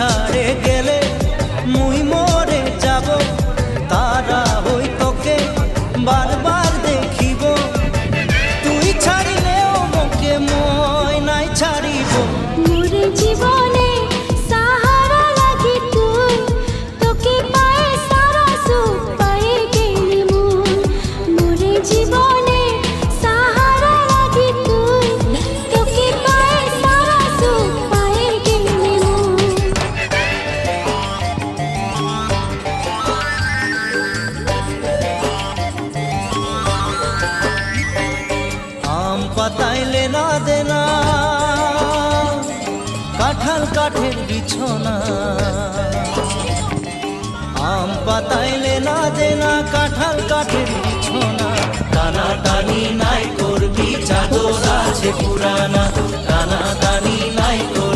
ছাড়ে গেলে মুই মরে যাব, তারা হই তোকে বারবার দেখিব। তুই ছাড়িলেও মোকে মই নাই ছাড়িব। মোর জীবনে সাহারা লাগি তুই, তোকে পায়ে সারা সুখ পায়ে গেলি মুই। মোর জীবনে সাহারা লাগি তুই, তোকে পায়ে সারা সুখ পায়ে গেলি মুই। আম পাতাইলে না দেনা, কাঁঠাল কাঠের বিছনা। আম পাতাইলে না দেনা, কাঁঠাল কাঠের বিছনা। টানা টানি নাই করবি, চাদর আছে পুরানা। টানা টানি নাই করবি।